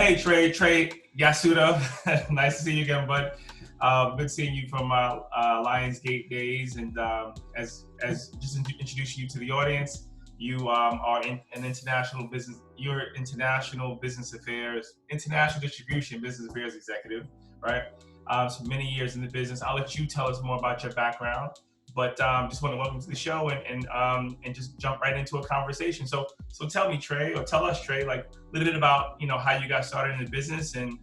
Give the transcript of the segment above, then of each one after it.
Hey, Trey, Yasuda. Nice to see you again, bud. Good seeing you from Lionsgate days. And as just introducing you to the audience, you are in an international business. You're international business affairs, international distribution business affairs executive, right? So many years in the business. I'll let you tell us more about your background. But just want to welcome to the show and just jump right into a conversation. So tell me, Trey, or tell us, Trey, like a little bit about how you got started in the business and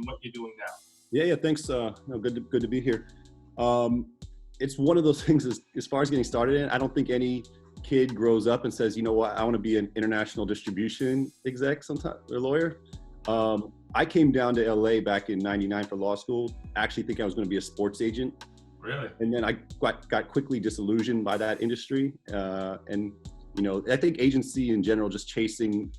what you're doing now. Yeah. Thanks. Good to be here. It's one of those things as far as getting started in. I don't think any kid grows up and says, you know what, I want to be an international distribution exec sometime or lawyer. I came down to LA back in '99 for law school. Actually think I was going to be a sports agent. Really? And then I got quickly disillusioned by that industry. And I think agency in general, just chasing,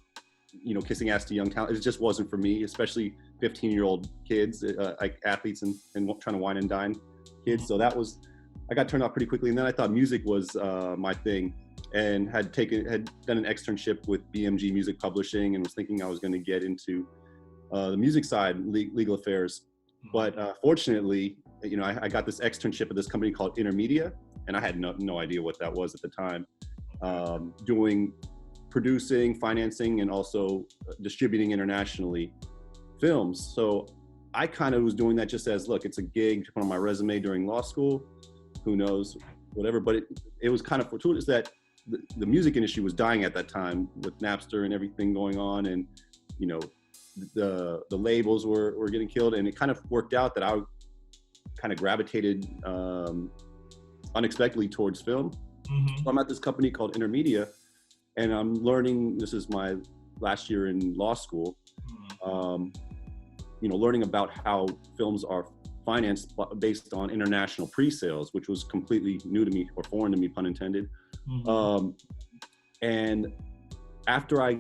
kissing ass to young talent, it just wasn't for me, especially 15-year-old kids, like athletes and trying to wine and dine kids. So I got turned off pretty quickly. And then I thought music was my thing, and had done an externship with BMG Music Publishing and was thinking I was going to get into the music side, legal affairs. But fortunately, I got this externship at this company called Intermedia, and I had no idea what that was at the time, doing producing, financing, and also distributing internationally films. So I kind of was doing that just as, look, it's a gig to put on my resume during law school, who knows, whatever. But it was kind of fortuitous that the music industry was dying at that time with Napster and everything going on, and the labels were getting killed, and it kind of worked out that I kind of gravitated unexpectedly towards film. Mm-hmm. So I'm at this company called Intermedia, and I'm learning, this is my last year in law school, learning about how films are financed based on international pre-sales, which was completely new to me, or foreign to me, pun intended. Mm-hmm. And after I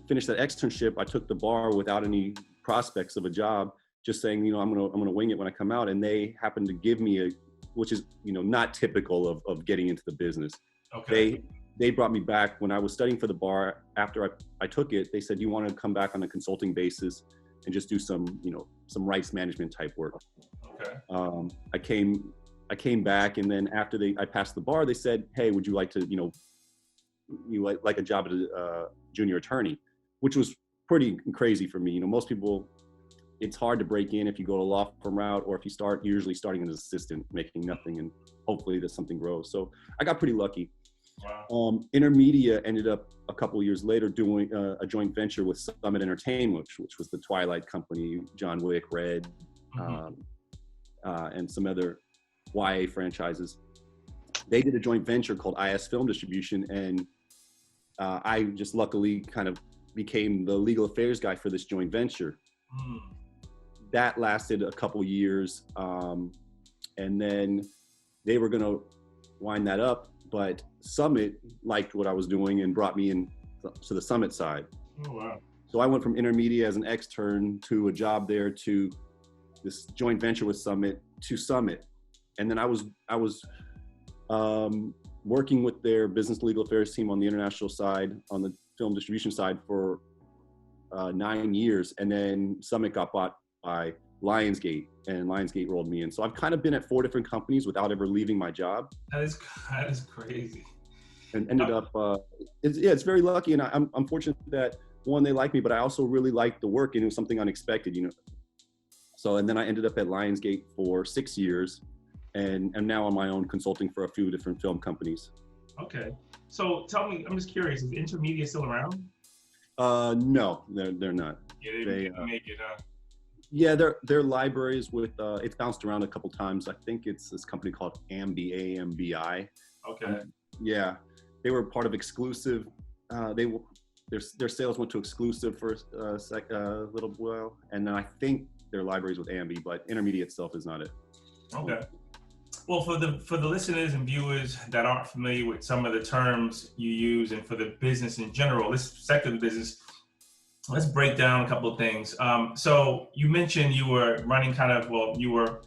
finished that externship, I took the bar without any prospects of a job, just saying, I'm gonna wing it when I come out. And they happened to give me which is, not typical of getting into the business. Okay. They brought me back when I was studying for the bar. After I took it, they said, you want to come back on a consulting basis and just do some rights management type work. Okay. I came back, and then after I passed the bar, they said, hey, would you like to, you like a job as a junior attorney, which was pretty crazy for me. Most people, it's hard to break in if you go to law firm route, or if you usually starting as an assistant, making nothing, and hopefully that something grows. So I got pretty lucky. Wow. Intermedia ended up a couple of years later doing a joint venture with Summit Entertainment, which was the Twilight company, John Wick, Red, and some other YA franchises. They did a joint venture called IS Film Distribution, and I just luckily kind of became the legal affairs guy for this joint venture. That lasted a couple years, and then they were going to wind that up, but Summit liked what I was doing and brought me in to the Summit side. Oh, wow. So I went from Intermedia as an extern to a job there, to this joint venture with Summit, to Summit. And then I was working with their business legal affairs team on the international side, on the film distribution side, for 9 years. And then Summit got bought by Lionsgate, and Lionsgate rolled me in. So I've kind of been at 4 different companies without ever leaving my job. That is crazy. And ended up, it's very lucky. And I'm fortunate that, one, they like me, but I also really liked the work, and it was something unexpected, So, and then I ended up at Lionsgate for 6 years, and I'm now on my own consulting for a few different film companies. Okay. So tell me, I'm just curious, is Intermedia still around? No, they're not. Yeah, they didn't make it, Yeah, their libraries with, it's bounced around a couple times. I think it's this company called AMBI, AMBI. Okay. Yeah, they were part of Exclusive. Their sales went to Exclusive for a little while, and then I think their libraries with AMBI, but Intermedia itself is not it. Okay. Well, for the listeners and viewers that aren't familiar with some of the terms you use, and for the business in general, this sector of the business, let's break down a couple of things. So you mentioned you were running you were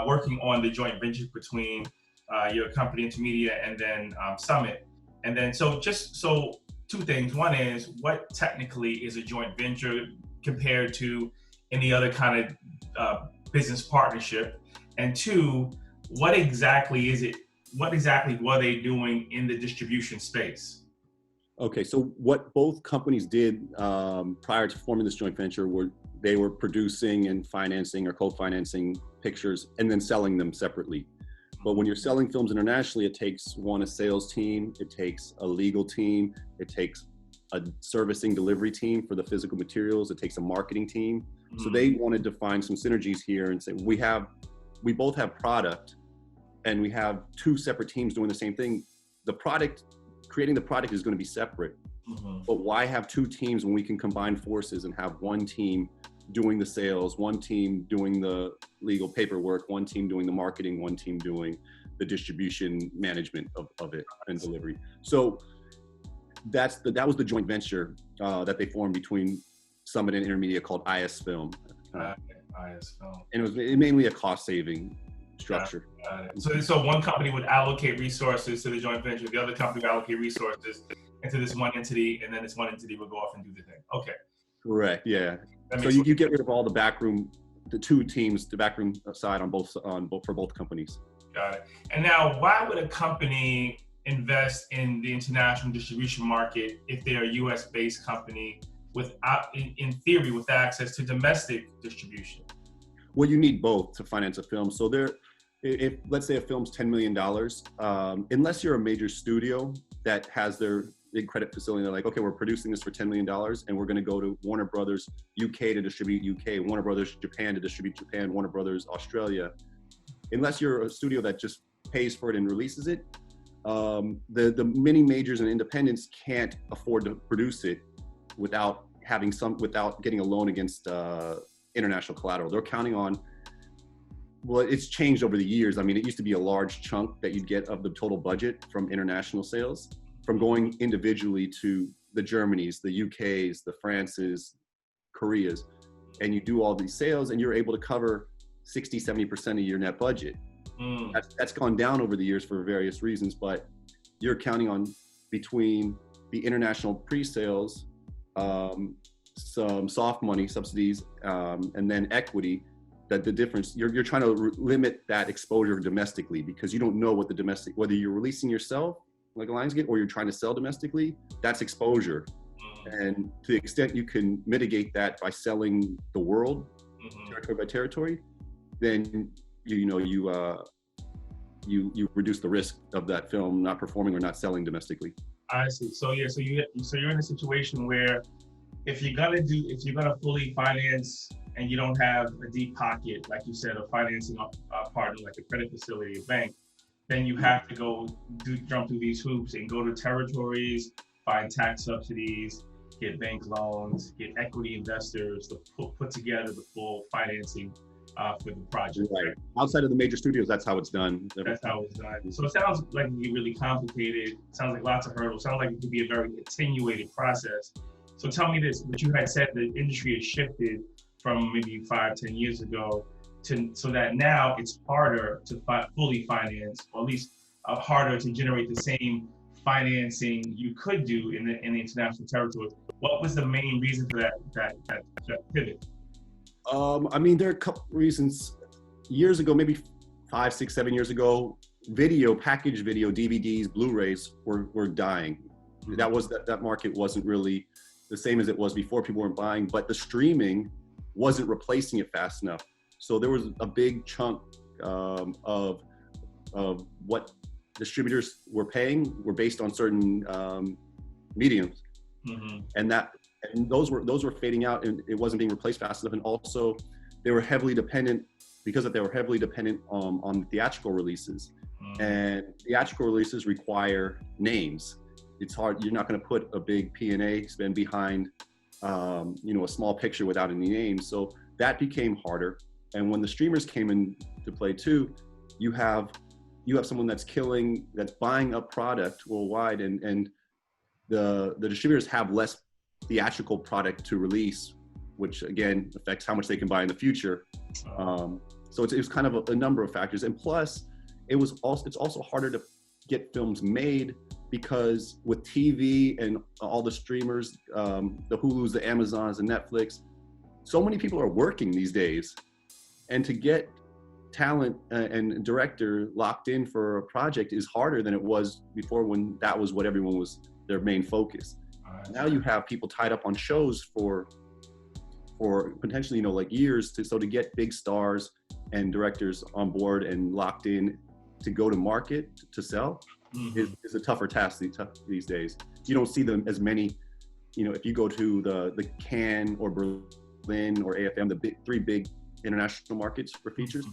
working on the joint venture between your company Intermedia and then Summit. And then, so 2 things. One is, what technically is a joint venture? compared to any other kind of business partnership? And two, what exactly is it? What exactly were they doing in the distribution space? Okay, so what both companies did prior to forming this joint venture were they were producing and financing or co-financing pictures and then selling them separately. But when you're selling films internationally, it takes a sales team, it takes a legal team, it takes a servicing delivery team for the physical materials, it takes a marketing team. So they wanted to find some synergies here and say, we both have product and we have two separate teams doing the same thing. Creating the product is going to be separate, but why have two teams when we can combine forces and have one team doing the sales, one team doing the legal paperwork, one team doing the marketing, one team doing the distribution management of it and delivery. So that was the joint venture that they formed between Summit and Intermedia called IS Film. IS Film. And it was mainly a cost saving structure. So one company would allocate resources to the joint venture, the other company would allocate resources into this one entity, and then this one entity would go off and do the thing. Okay. Correct. Yeah. So you get rid of all the backroom, the two teams, the backroom side for both companies. Got it. And now, why would a company invest in the international distribution market if they're a U.S.-based company without, in theory, with access to domestic distribution? Well, you need both to finance a film. So if let's say a film's $10 million, unless you're a major studio that has their big credit facility, they're like, okay, we're producing this for $10 million and we're going to go to Warner Brothers UK to distribute UK, Warner Brothers Japan to distribute Japan, Warner Brothers Australia. Unless you're a studio that just pays for it and releases it, the many majors and independents can't afford to produce it without getting a loan against international collateral. They're counting on, well, it's changed over the years. I mean, it used to be a large chunk that you'd get of the total budget from international sales, from going individually to the Germanys, the UKs, the Frances, Koreas, and you do all these sales and you're able to cover 60, 70% of your net budget. That's gone down over the years for various reasons, but you're counting on between the international pre-sales, some soft money subsidies, and then equity, that the difference, you're trying to limit that exposure domestically because you don't know what whether you're releasing yourself like Lionsgate or you're trying to sell domestically, that's exposure. And to the extent you can mitigate that by selling the world, territory by territory, then you reduce the risk of that film not performing or not selling domestically. I see. So you're in a situation where if you're gonna fully finance and you don't have a deep pocket, like you said, a financing partner like a credit facility, a bank, then you have to jump through these hoops and go to territories, find tax subsidies, get bank loans, get equity investors to put together the full financing for the project. Right. Outside of the major studios, that's how it's done. That's how it's done. So it sounds like it can be really complicated. Sounds like lots of hurdles. Sounds like it could be a very attenuated process. So tell me this, but you had said the industry has shifted from maybe 5-10 years ago so that now it's harder to fully finance, or at least harder to generate the same financing you could do in the international territory. What was the main reason for that pivot? I mean, there are a couple reasons. Years ago, maybe 5, 6, 7 years ago, packaged video, DVDs, Blu-rays were dying. That market wasn't really the same as it was before. People weren't buying, but the streaming wasn't replacing it fast enough. So there was a big chunk of what distributors were paying were based on certain mediums, and those were fading out, and it wasn't being replaced fast enough. And also, they were heavily dependent on theatrical releases, and theatrical releases require names. It's hard. You're not going to put a big P&A spend behind, a small picture without any names. So that became harder. And when the streamers came into play too, you have someone that's buying up product worldwide, and the distributors have less theatrical product to release, which again affects how much they can buy in the future. So it was kind of a number of factors, and plus it's also harder to get films made because with TV and all the streamers, the Hulus, the Amazons, and Netflix, so many people are working these days, and to get talent and director locked in for a project is harder than it was before, when that was what everyone was their main focus. Now you have people tied up on shows for potentially, you know, like years so to get big stars and directors on board and locked in to go to market to sell is a tougher task these days. You don't see them as many, you know, if you go to the Cannes or Berlin or AFM, the three big international markets for features,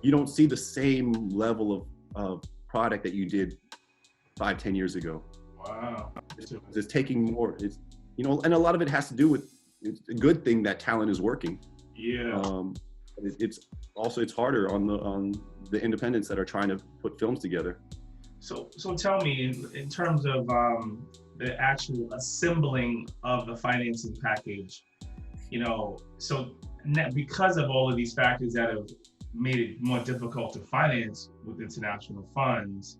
you don't see the same level of product that you did 5-10 years ago. Wow. It's taking more, it's, you know, and a lot of it has to do with, it's a good thing that talent is working. Yeah. It's also, it's harder on the independents that are trying to put films together. So tell me, in terms of the actual assembling of the financing package, you know, so because of all of these factors that have made it more difficult to finance with international funds,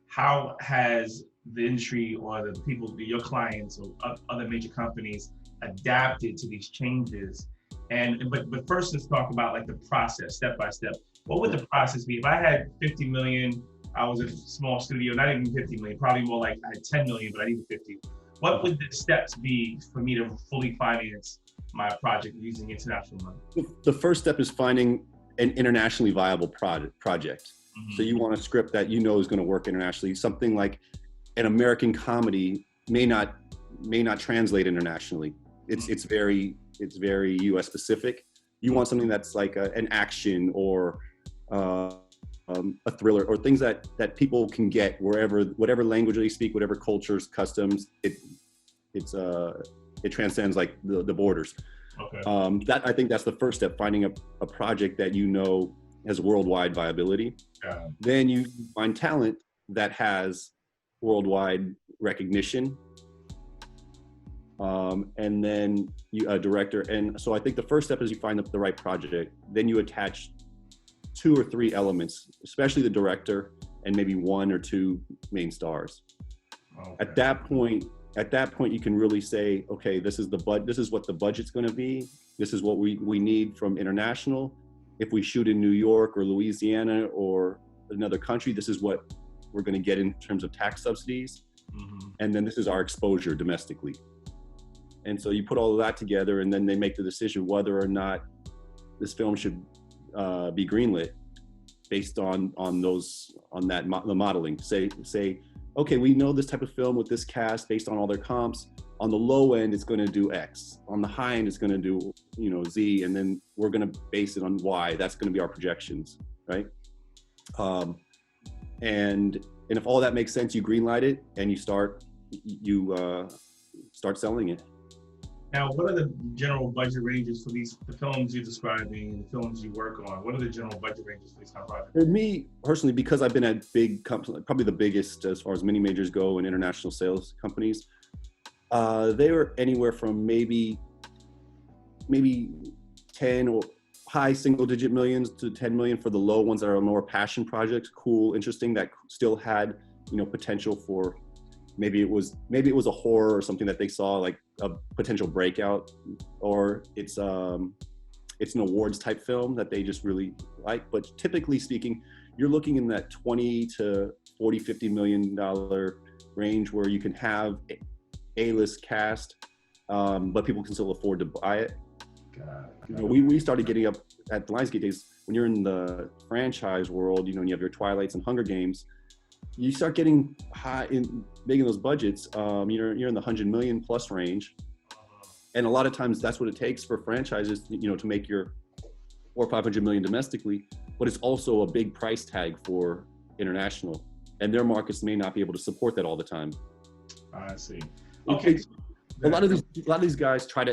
how has the industry or the people, your clients or other major companies adapted to these changes? But first, let's talk about like the process, step by step. What would the process be? If I had 50 million, I was a small studio, not even 50 million, probably more like I had 10 million, but I needed 50. What would the steps be for me to fully finance my project using international money? The first step is finding an internationally viable project. So you want a script that you know is going to work internationally. Something like an American comedy may not translate internationally. It's very US specific. You want something that's like an action or a thriller, or things that people can get whatever language they speak, whatever cultures, customs. It transcends like the borders. Okay. That, I think that's the first step, finding a project that you know has worldwide viability. Yeah. Then you find talent that has worldwide recognition. And then a director. And so I think the first step is you find the right project. Then you attach 2 or 3 elements, especially the director and maybe 1 or 2 main stars. Okay. At that point, you can really say, okay, this is what the budget's going to be. This is what we need from international. If we shoot in New York or Louisiana or another country, this is what we're going to get in terms of tax subsidies. And then this is our exposure domestically. And so you put all of that together, and then they make the decision whether or not this film should be greenlit based on the modeling. Say, okay, we know this type of film with this cast based on all their comps. On the low end, it's going to do X. On the high end, it's going to do, you know, Z, and then we're going to base it on Y. That's going to be our projections, right? And if all that makes sense, you greenlight it and you start selling it. Now, what are the general budget ranges for the films you're describing and the films you work on? What are the general budget ranges for these kind of projects? For me, personally, because I've been at big companies, probably the biggest as far as mini majors go and international sales companies, they were anywhere from maybe 10 or high single-digit millions to 10 million for the low ones that are more passion projects, cool, interesting, that still had, you know, potential for maybe it was a horror or something that they saw like a potential breakout, or it's an awards type film that they just really like. But typically speaking, you're looking in that 20 to 40, $50 million range where you can have A-list cast, but people can still afford to buy it. You know, we started getting up at the Lionsgate days when you're in the franchise world, you know, and you have your Twilights and Hunger Games, you start getting big in those budgets. You're in the 100 million plus range. And a lot of times that's what it takes for franchises, you know, to make your 400 or 500 million domestically, but it's also a big price tag for international, and their markets may not be able to support that all the time. I see. Okay. A lot of these guys try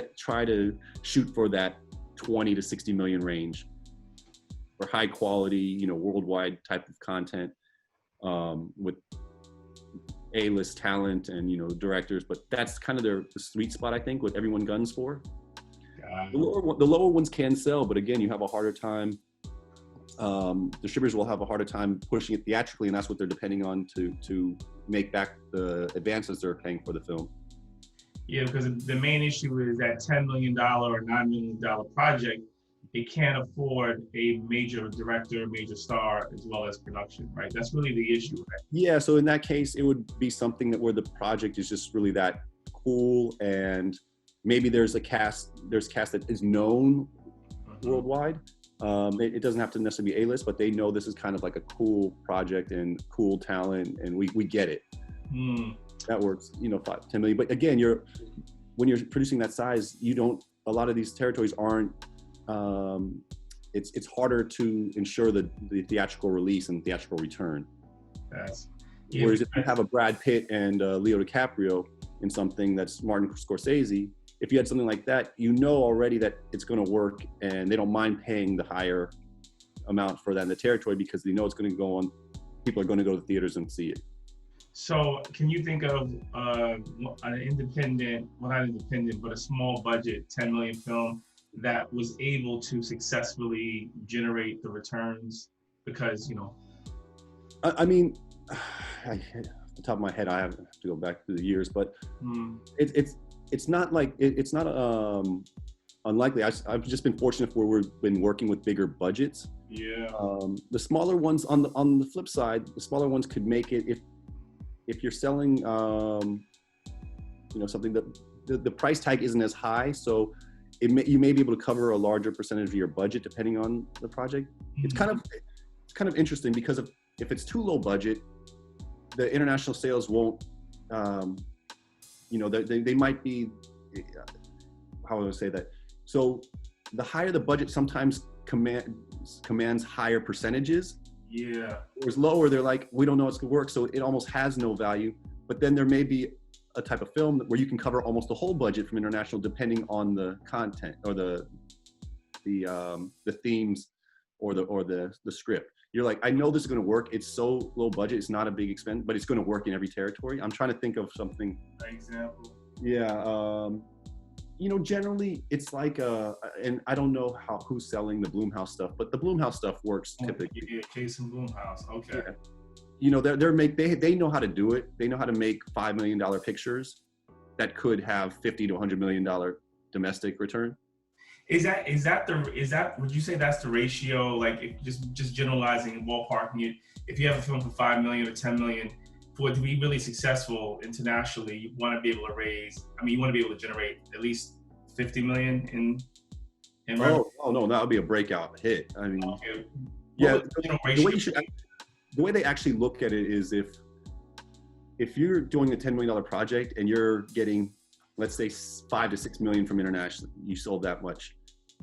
to shoot for that 20 to 60 million range for high quality, you know, worldwide type of content, with A-list talent and, you know, directors, but that's kind of the sweet spot, I think, what everyone guns for. The lower ones can sell, but again, you have a harder time. Distributors will have a harder time pushing it theatrically, and that's what they're depending on to make back the advances they're paying for the film. Yeah, because the main issue is that $10 million or $9 million project, it can't afford a major director, major star, as well as production, right? That's really the issue, right? Yeah, so in that case, it would be something that where the project is just really that cool, and maybe there's cast that is known worldwide. It doesn't have to necessarily be A-list, but they know this is kind of like a cool project and cool talent, and we get it. That works, 5, 10 million. But again, when you're producing that size, a lot of these territories aren't, it's harder to ensure the theatrical release and theatrical return. Whereas if you have a Brad Pitt and Leo DiCaprio in something that's Martin Scorsese, if you had something like that, already that it's going to work, and they don't mind paying the higher amount for that in the territory because they know it's going to go on. People are going to go to the theaters and see it. So can you think of an independent, well, not independent, but a small budget 10 million film that was able to successfully generate the returns? Because, I mean, off the top of my head, I have to go back through the years, but it's not like it's not unlikely. I've just been fortunate where we've been working with bigger budgets. Yeah. The smaller ones, on the flip side, the smaller ones could make it if you're selling something that the price tag isn't as high, so you may be able to cover a larger percentage of your budget depending on the project. It's kind of interesting because if it's too low budget, the international sales won't, they might be, how would I say that? So the higher the budget sometimes commands higher percentages. Yeah. Whereas lower, they're like, we don't know it's gonna work, so it almost has no value. But then there may be a type of film where you can cover almost the whole budget from international, depending on the content or the themes or the script. You're like, I know this is going to work. It's so low budget. It's not a big expense, but it's going to work in every territory. I'm trying to think of something. An example. Yeah. Generally it's like, and I don't know who's selling the Blumhouse stuff, but the Blumhouse stuff works typically. Yeah, Case and Blumhouse. Okay. Yeah. They know how to do it. They know how to make $5 million pictures that could have $50 to $100 million domestic return. Is that would you say that's the ratio? Like, if just generalizing and ballparking it, if you have a film for 5 million or 10 million, for it to be really successful internationally, you want to be able to generate at least 50 million in revenue. Oh no, that would be a breakout hit. I mean, okay. Yeah, the way they actually look at it is if you're doing a $10 million project and you're getting, let's say, 5 to 6 million from international, you sold that much,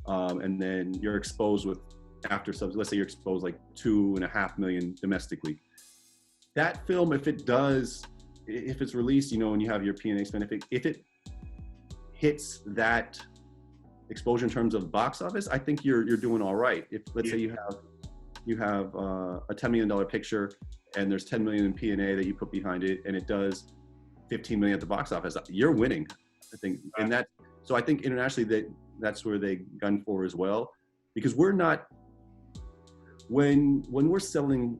and then you're exposed with after subs. Let's say you're exposed like 2.5 million domestically. That film, if it's released, and you have your P&A spend, if it hits that exposure in terms of box office, I think you're doing all right. If let's say you have a $10 million picture and there's 10 million in P&A that you put behind it, and it does 15 million at the box office, you're winning, I think. And so I think internationally that's where they gun for as well, because we're not, when we're selling,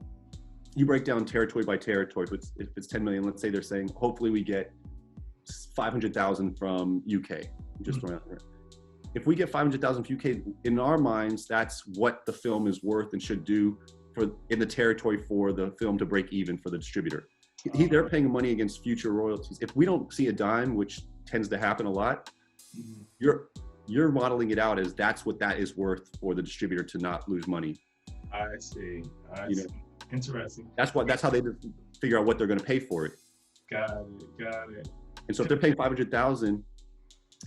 you break down territory by territory. If it's 10 million, let's say they're saying, hopefully we get 500,000 from UK. Just throwing out there. If we get 500,000 from UK, in our minds, that's what the film is worth and should do in the territory for the film to break even for the distributor. They're paying money against future royalties. If we don't see a dime, which tends to happen a lot, you're modeling it out as that's what that is worth for the distributor to not lose money. I see. Interesting. That's how they figure out what they're going to pay for it. Got it. And so if they're paying 500,000,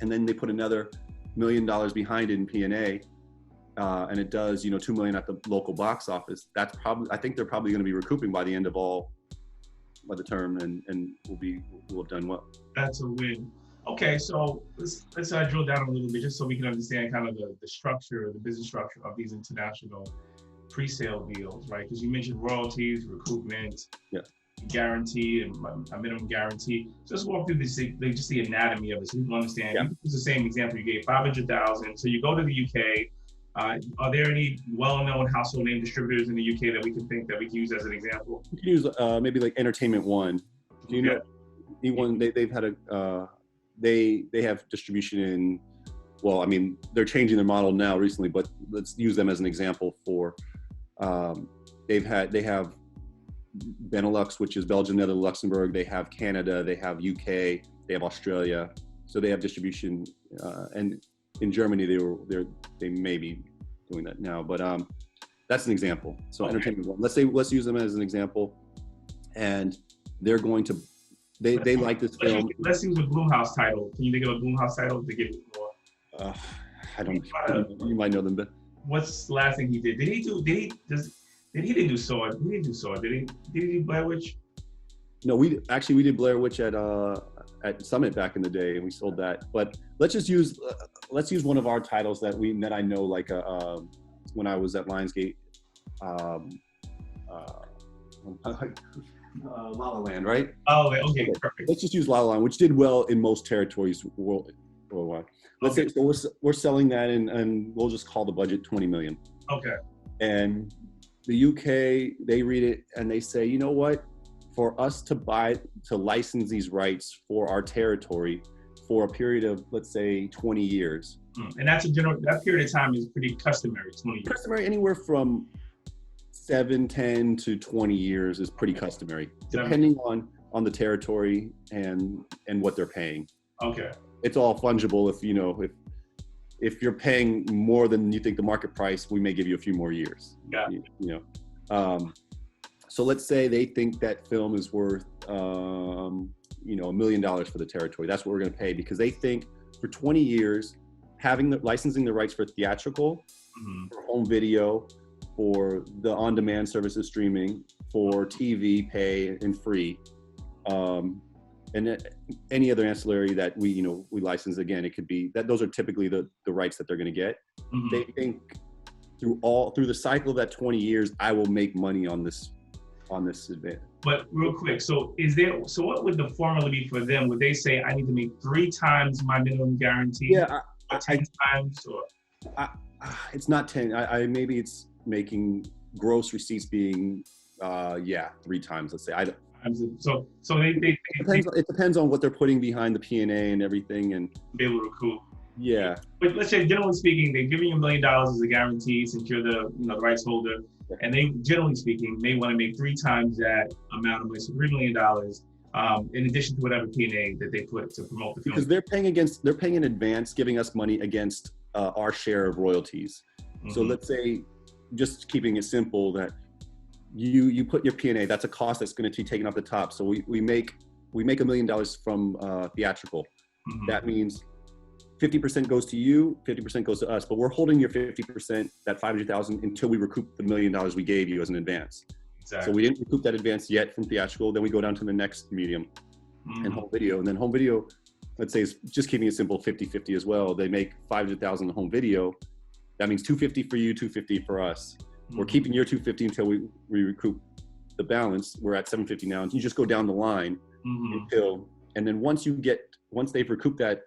and then they put another $1 million behind it in P&A, and it does 2 million at the local box office, I think they're probably going to be recouping by the end of by the term, and we'll have done well. That's a win. Okay, so let's drill down a little bit just so we can understand kind of the structure, the business structure of these international pre-sale deals, right? Because you mentioned royalties, recoupment, guarantee, and a minimum guarantee. So let's walk through just the anatomy of it so we can understand. Yeah. It's the same example you gave, 500,000. So you go to the UK. Are there any well-known household name distributors in the UK that we can use as an example? You can use maybe like Entertainment One. Do you know anyone? They've had they have distribution in, well, I mean, they're changing their model now recently, but let's use them as an example for, they have Benelux, which is Belgium, Netherlands, Luxembourg. They have Canada, they have UK, they have Australia. So they have distribution, and in Germany, they may be doing that now, but that's an example. So okay. Entertainment, let's use them as an example, and they're going to, they like this film. Let's use a Blumhouse title. Can you think of a Blumhouse title to give it more? I don't. You might know them, but what's the last thing he did? He didn't do Sword? He didn't do Sword. Did he do Blair Witch? No, we did Blair Witch at Summit back in the day, and we sold that. But let's use one of our titles that I know, like when I was at Lionsgate, La La Land, right? Oh, okay, perfect. Let's just use La La Land, which did well in most territories worldwide. Let's say so we're selling that, and we'll just call the budget 20 million. Okay. And the UK, they read it and they say, you know what? For us to license these rights for our territory for a period of, let's say, 20 years. And that period of time is pretty customary, 20 years. Customary, anywhere from 7, 10 to 20 years is pretty customary, depending on the territory and what they're paying. Okay. It's all fungible. If you're paying more than you think the market price, we may give you a few more years. Yeah. So let's say they think that film is worth, $1 million for the territory. That's what we're going to pay, because they think for 20 years, licensing the rights for theatrical, for home video, for the on-demand services streaming, for TV, pay and free, and any other ancillary that we license. Again, it could be that those are typically the rights that they're going to get. They think through the cycle of that 20 years, I will make money on this event. But real quick, so what would the formula be for them? Would they say I need to make 3 times my minimum guarantee? Yeah, 10 times, or it's not 10. Maybe it's making gross receipts being 3 times. Let's say So it depends on what they're putting behind the P&A and everything, and be able to recoup. Yeah. But let's say, generally speaking, they're giving you $1 million as a guarantee since you're the rights holder, and they, generally speaking, may want to make 3 times that amount of money, so $3 million, in addition to whatever P&A that they put to promote the film. Because they're paying in advance, giving us money against our share of royalties. So let's say, just keeping it simple, that you put your P&A, that's a cost that's going to be taken off the top. So we make $1 million from theatrical. That means 50% goes to you, 50% goes to us, but we're holding your 50%, that $500,000, until we recoup the $1 million we gave you as an advance. Exactly. So we didn't recoup that advance yet from theatrical. Then we go down to the next medium and home video. And then home video, let's say, is just keeping it simple, 50-50 as well. They make $500,000 in home video. That means $250 for you, $250 for us. We're keeping your $250 until we recoup the balance. We're at $750 now. And you just go down the line and then once they've recouped that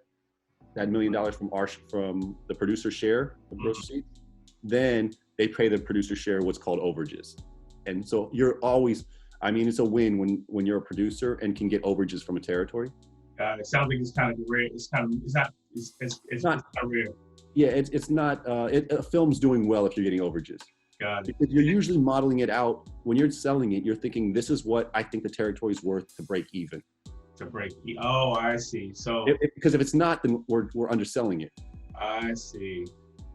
$1 million from the producer share of gross receipts, then they pay the producer share what's called overages. And so you're always, it's a win when you're a producer and can get overages from a territory. It sounds like it's kind of rare. It's not rare. Yeah, it's not. A film's doing well if you're getting overages. Got it. Because you're usually modeling it out when you're selling it. You're thinking, this is what I think the territory's worth to break even. Oh, I see. So because if it's not, then we're underselling it. I see.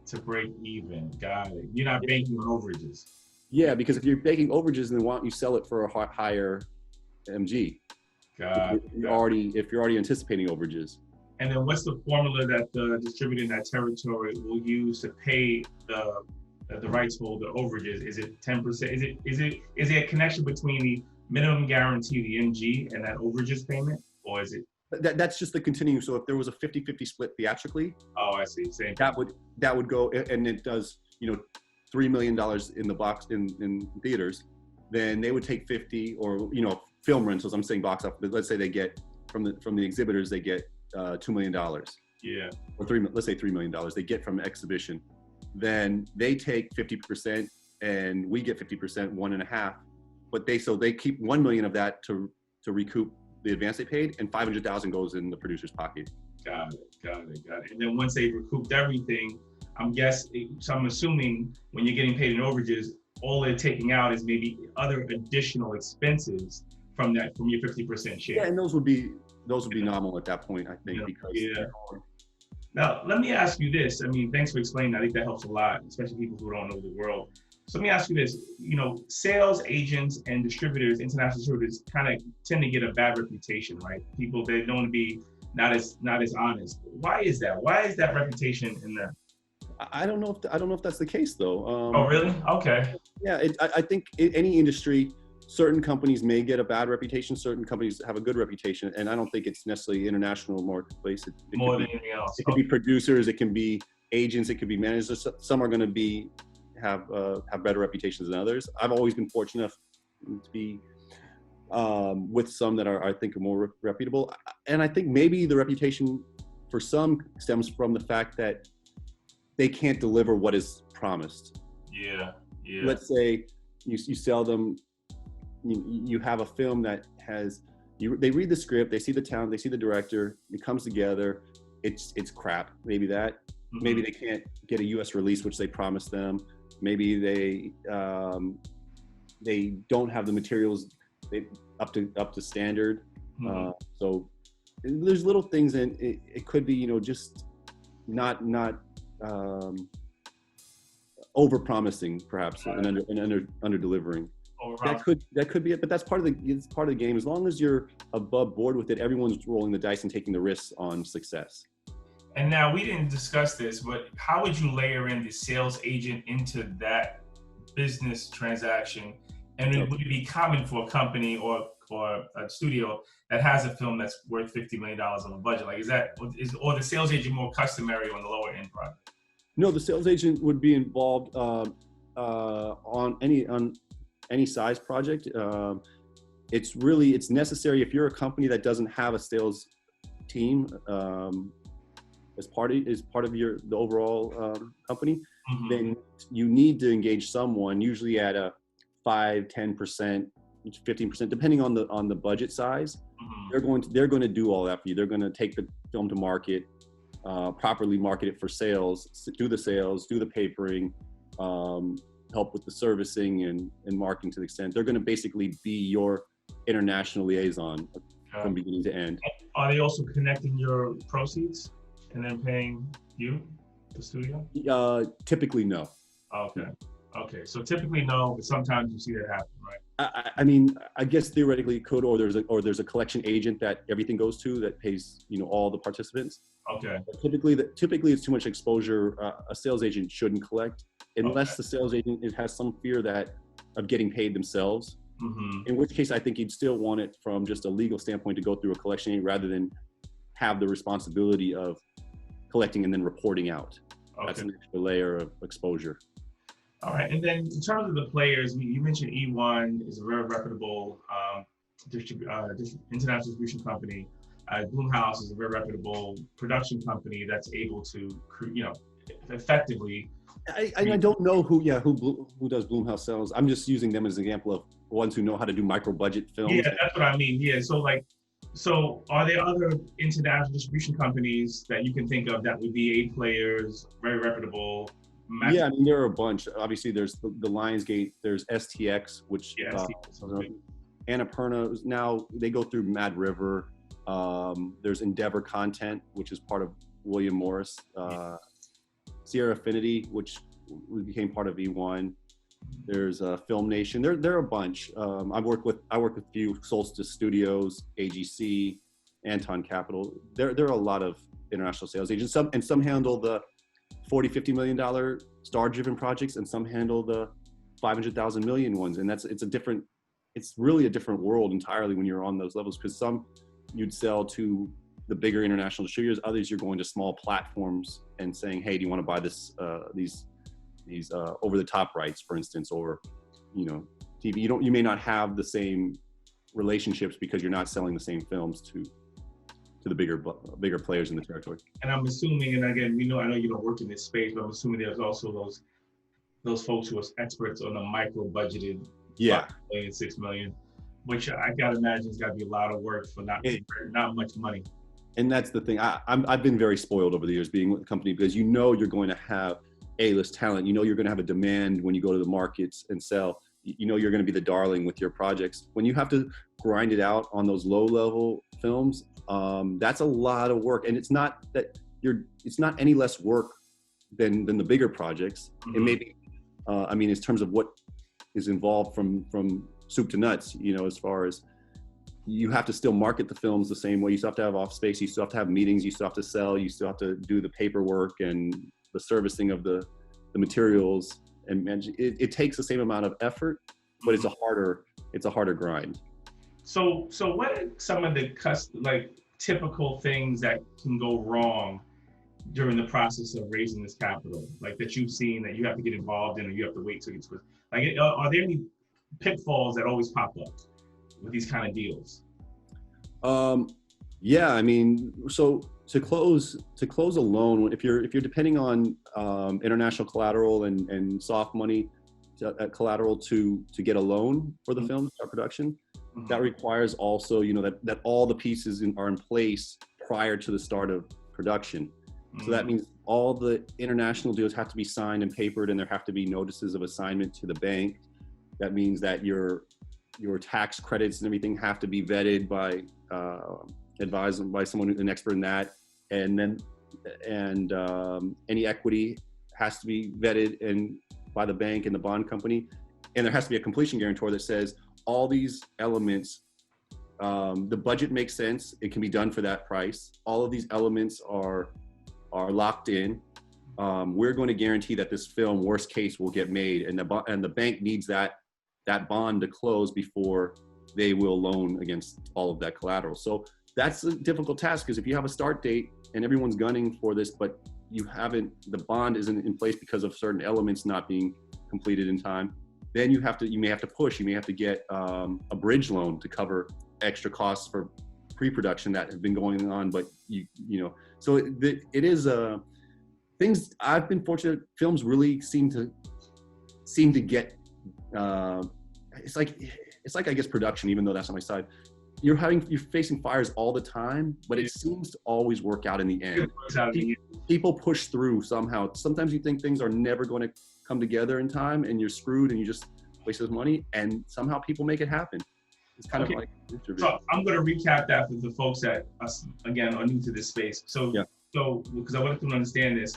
To break even. Got it. You're not banking on overages. Yeah, because if you're banking overages, then why don't you sell it for a higher MG? Got it. If you're already anticipating overages. And then what's the formula that the distributor in that territory will use to pay the rights holder overages? Is it 10%? Is there a connection between the minimum guarantee, the MG, and that overages payment, or is it? That's just the continuing. So if there was a 50-50 split theatrically, I see. Same. That would go, and it does, $3 million in the box in theaters, then they would take 50, or film rentals. I'm saying box office, but let's say they get from the exhibitors, they get $2 million. Yeah. Or let's say $3 million they get from exhibition. Then they take 50% and we get 50%, 1.5. But they keep 1 million of that to recoup the advance they paid, and 500,000 goes in the producer's pocket. Got it, got it, got it. And then once they've recouped everything, so I'm assuming when you're getting paid in overages, all they're taking out is maybe other additional expenses from your 50% share. Yeah, and those would be nominal at that point, I think, because Now, let me ask you this. I mean, thanks for explaining that. I think that helps a lot, especially people who don't know the world. So let me ask you this. Sales agents and distributors, international distributors, kind of tend to get a bad reputation, right? People, they're known to be not as honest. Why is that? Why is that reputation in there? I don't know if that's the case though. Oh, really? Okay. Yeah, I think in any industry, certain companies may get a bad reputation. Certain companies have a good reputation, and I don't think it's necessarily international marketplace. It More than anything else. It could be producers, it can be agents, it could be managers. Some are going to have better reputations than others. I've always been fortunate enough to be with some that I think are more reputable, and I think maybe the reputation for some stems from the fact that they can't deliver what is promised. Yeah. Let's say you sell them. You have a film that has, they read the script, they see the talent, they see the director, it comes together, it's crap. Maybe maybe they can't get a US release, which they promised them. Maybe they don't have the materials up to standard. So there's little things, and it could be, just not over promising perhaps, and under delivering. That could be it, but that's part of the game. As long as you're above board with it, everyone's rolling the dice and taking the risks on success. And now, we didn't discuss this, but how would you layer in the sales agent into that business transaction? And would it be common for a company or a studio that has a film that's worth $50 million on a budget? Like, or the sales agent more customary on the lower end project? No, the sales agent would be involved on any size project. It's necessary if you're a company that doesn't have a sales team as part of the overall company, then you need to engage someone, usually at a 5-10%, 15%, depending on the budget size. They're going to do all that for you. They're going to take the film to market, properly market it for sales, do the papering, help with the servicing and marketing to the extent. They're going to basically be your international liaison from beginning to end. Are they also connecting your proceeds and then paying you, the studio? Typically, no. Okay. So typically no, but sometimes you see that happen, right? I mean, I guess theoretically it could, or there's a collection agent that everything goes to that pays, all the participants. Okay. But typically it's too much exposure. A sales agent shouldn't collect unless the sales agent has some fear of getting paid themselves. In which case, I think you'd still want it from just a legal standpoint to go through a collection agent rather than have the responsibility of collecting and then reporting out. Okay. That's an extra layer of exposure. All right, and then in terms of the players, you mentioned E1 is a very reputable international distribution company. Blumhouse is a very reputable production company that's able to, effectively. I don't know who does Blumhouse sales. I'm just using them as an example of ones who know how to do micro budget films. Yeah, that's what I mean. Yeah, so are there other international distribution companies that you can think of that would be A players, very reputable? Yeah, I mean, there are a bunch. Obviously, there's the Lionsgate, there's STX, which Annapurna, now they go through Mad River. There's Endeavor Content, which is part of William Morris. Sierra Affinity, which became part of E1. There's Film Nation. There are a bunch. I work with a few, Solstice Studios, AGC, Anton Capital. There are a lot of international sales agents. Some handle the $40-50 million star-driven projects, and some handle the 500,000 million ones. And it's really a different world entirely when you're on those levels, because some you'd sell to the bigger international distributors, others you're going to small platforms and saying, hey, do you want to buy these over-the-top rights, for instance, or TV. You may not have the same relationships because you're not selling the same films to the bigger players in the territory. And I'm assuming, and again, I know you don't work in this space, but I'm assuming there's also those folks who are experts on the micro budgeted, $5 million, $6 million, which I gotta imagine has got to be a lot of work for not much money. And that's the thing. I've been very spoiled over the years being with the company, because you're going to have A-list talent. You're going to have a demand when you go to the markets and sell. You're going to be the darling with your projects. When you have to grind it out on those low-level films, that's a lot of work. And it's not any less work than the bigger projects. Mm-hmm. It may be, in terms of what is involved from soup to nuts, as far as you have to still market the films the same way. You still have to have off space. You still have to have meetings. You still have to sell. You still have to do the paperwork and the servicing of the materials. And it takes the same amount of effort, but it's a harder grind. So what are some of the typical things that can go wrong during the process of raising this capital, like that you've seen that you have to get involved in, or you have to wait till it's are there any pitfalls that always pop up with these kind of deals? Yeah, so to close a loan, if you're depending on international collateral and soft money collateral to get a loan for the film start production, that requires also that all the pieces are in place prior to the start of production. So that means all the international deals have to be signed and papered, and there have to be notices of assignment to the bank. That means that your tax credits and everything have to be vetted by advised by someone, an expert in that, and any equity has to be vetted by the bank and the bond company, and there has to be a completion guarantor that says all these elements, the budget makes sense, it can be done for that price, all of these elements are locked in. We're going to guarantee that this film, worst case, will get made, and the bank needs that bond to close before they will loan against all of that collateral. So that's a difficult task, because if you have a start date and everyone's gunning for this, but the bond isn't in place because of certain elements not being completed in time, then you may have to get a bridge loan to cover extra costs for pre-production that have been going on. But so it is things. I've been fortunate. Films really seem to get. It's like I guess production, even though that's on my side. You're facing fires all the time, but it seems to always work out in the end. People push through somehow. Sometimes you think things are never going to come together in time, and you're screwed, and you just waste this money. And somehow people make it happen. It's kind of like an interview. So I'm going to recap that for the folks that again are new to this space. So because I want them to understand this.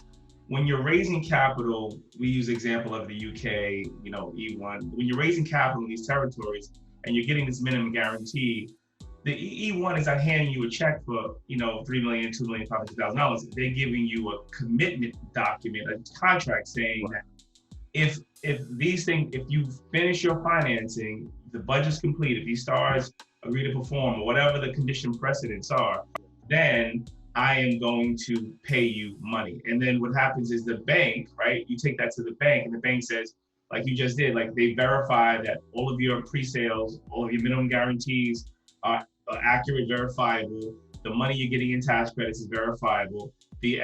When you're raising capital, we use the example of the UK, E1. When you're raising capital in these territories and you're getting this minimum guarantee, the E1 is not handing you a check for, $3 million, $2 million, $500,000. They're giving you a commitment document, a contract saying that if you finish your financing, the budget's complete, if these stars agree to perform, or whatever the condition precedents are, then I am going to pay you money. And then what happens is the bank, right? You take that to the bank, and the bank says, like you just did, like they verify that all of your pre-sales, all of your minimum guarantees are accurate, verifiable. The money you're getting in tax credits is verifiable. The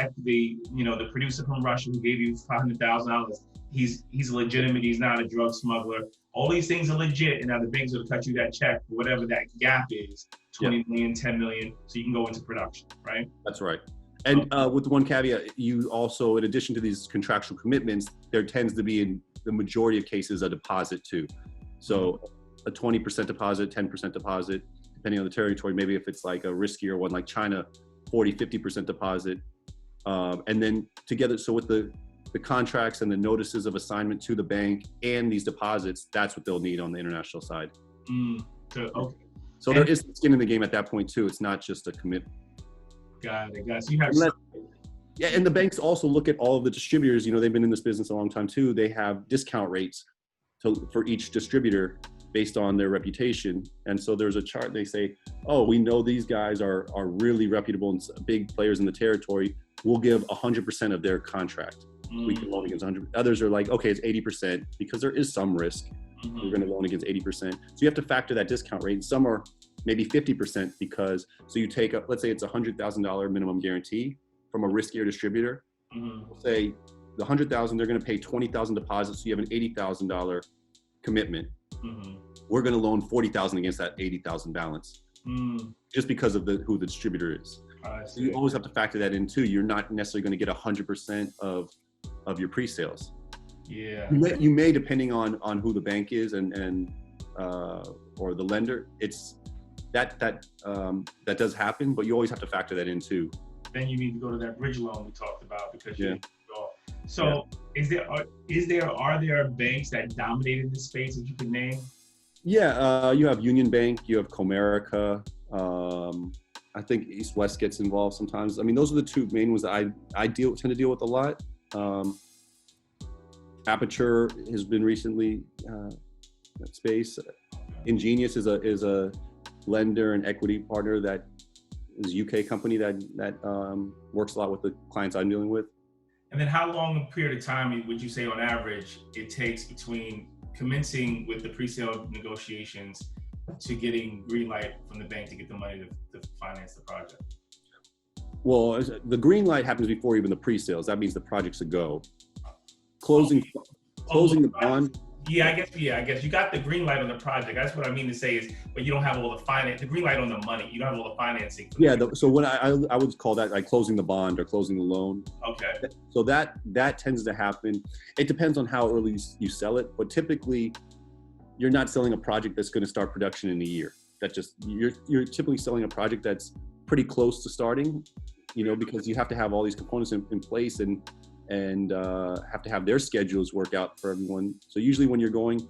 producer from Russia who gave you $500,000, he's legitimate. He's not a drug smuggler. All these things are legit, and now the bank's gonna cut you that check for whatever that gap is, 20 million, 10 million, so you can go into production, right? That's right. And with one caveat, you also, in addition to these contractual commitments, there tends to be, in the majority of cases, a deposit too. So a 20% deposit, 10% deposit, depending on the territory. Maybe if it's like a riskier one like China, 40, 50% deposit. And then together, so with the contracts and the notices of assignment to the bank and these deposits, that's what they'll need on the international side. Okay. So there is skin in the game at that point too. It's not just a commitment. Got it. So you have and the banks also look at all of the distributors. They've been in this business a long time too. They have discount rates for each distributor based on their reputation. And so there's a chart. They say, oh, we know these guys are really reputable and big players in the territory. We'll give 100% of their contract. We can loan against 100. Others are like, okay, it's 80% because there is some risk. We're going to loan against 80%. So you have to factor that discount rate. Some are maybe 50% because, so you take let's say it's $100,000 minimum guarantee from a riskier distributor. We'll say the $100,000, they're going to pay $20,000 deposit. So you have an $80,000 commitment. We're going to loan $40,000 against that $80,000 balance, just because of who the distributor is. So you always have to factor that in too. You're not necessarily going to get 100% of your pre-sales. Yeah. You may depending on who the bank is and or the lender. It's that does happen, but you always have to factor that in too. Then you need to go to that bridge loan we talked about because you So are there banks that dominate in this space that you can name? Yeah, you have Union Bank, you have Comerica. I think East West gets involved sometimes. I mean, those are the two main ones that I tend to deal with a lot. Aperture has been recently that space. Ingenious is a lender and equity partner that is a UK company that works a lot with the clients I'm dealing with. And then how long a period of time would you say on average it takes between commencing with the pre-sale negotiations to getting green light from the bank to get the money to finance the project? Well, the green light happens before even the pre-sales. That means the project's a go. Closing the bond. Yeah, I guess you got the green light on the project. That's what I mean to say is, but you don't have all the green light on the money. You don't have all the financing. So when I would call that like closing the bond or closing the loan. Okay. So that tends to happen. It depends on how early you sell it, but typically you're not selling a project that's going to start production in a year. You're typically selling a project that's pretty close to starting, because you have to have all these components in place and have to have their schedules work out for everyone. So usually when you're going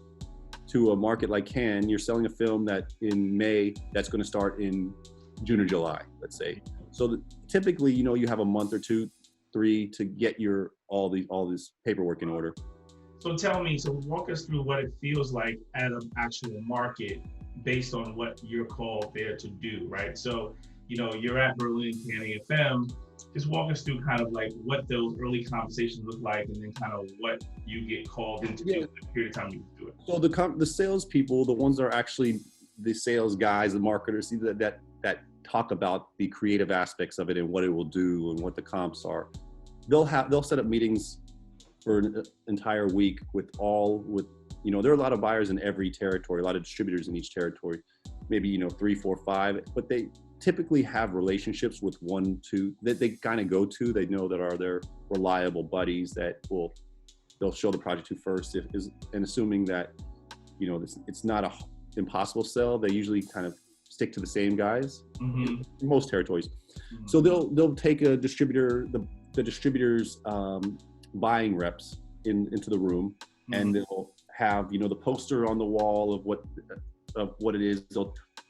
to a market like Cannes, you're selling a film that in May, that's going to start in June or July, let's say. So typically, you have a month or 2, 3 to get all this paperwork in order. So walk us through what it feels like at an actual market based on what you're called there to do, right? So, you're at Berlin Cannes FM. Just walk us through kind of like what those early conversations look like, and then kind of what you get called into the period of time you do it. So the salespeople, the ones that are actually the sales guys, the marketers, that talk about the creative aspects of it and what it will do and what the comps are. They'll set up meetings for an entire week there are a lot of buyers in every territory, a lot of distributors in each territory, maybe 3, 4, 5, but they typically have relationships with 1, 2 that they kind of go to. They know that are their reliable buddies that they'll show the project to first. And assuming that it's not a impossible sell, they usually kind of stick to the same guys in most territories. Mm-hmm. So they'll take a distributor, the distributor's buying reps into the room, and they'll have the poster on the wall of what it is.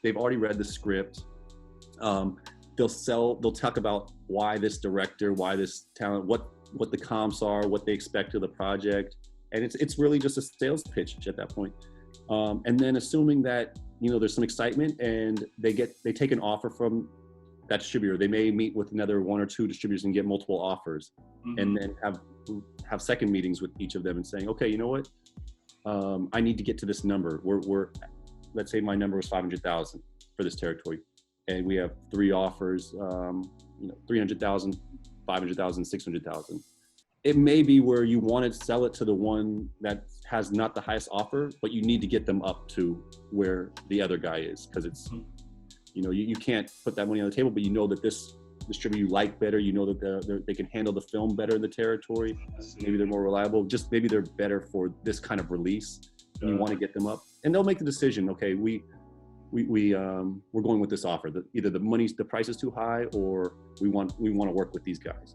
They've already read the script. They'll talk about why this director, why this talent, what the comps are, what they expect of the project, and it's really just a sales pitch at that point. And then assuming that there's some excitement and they take an offer from that distributor, they may meet with another 1 or 2 distributors and get multiple offers, and then have second meetings with each of them and saying, okay, you know what, I need to get to this number. Let's say my number was 500,000 for this territory, and we have 3 offers, 300,000, 500,000, 600,000. It may be where you want to sell it to the one that has not the highest offer, but you need to get them up to where the other guy is, because it's, you can't put that money on the table, but that this distributor you like better, that they can handle the film better in the territory. Maybe they're more reliable. Just maybe they're better for this kind of release. And you want to get them up, and they'll make the decision. Okay, we're going with this offer. Either the price is too high, or we want to work with these guys.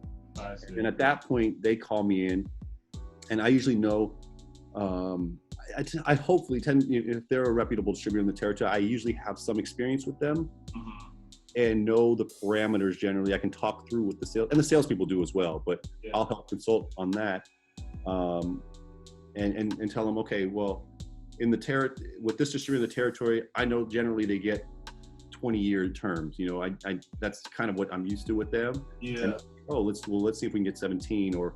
And at that point, they call me in, and I usually know. I hopefully if they're a reputable distributor in the territory, I usually have some experience with them. And know the parameters generally. I can talk through with the sales, and the salespeople do as well, but I'll help consult on that, and tell them, okay, well, with this distributor in the territory, I know generally they get 20-year terms. That's kind of what I'm used to with them. Yeah. And, let's see if we can get 17, or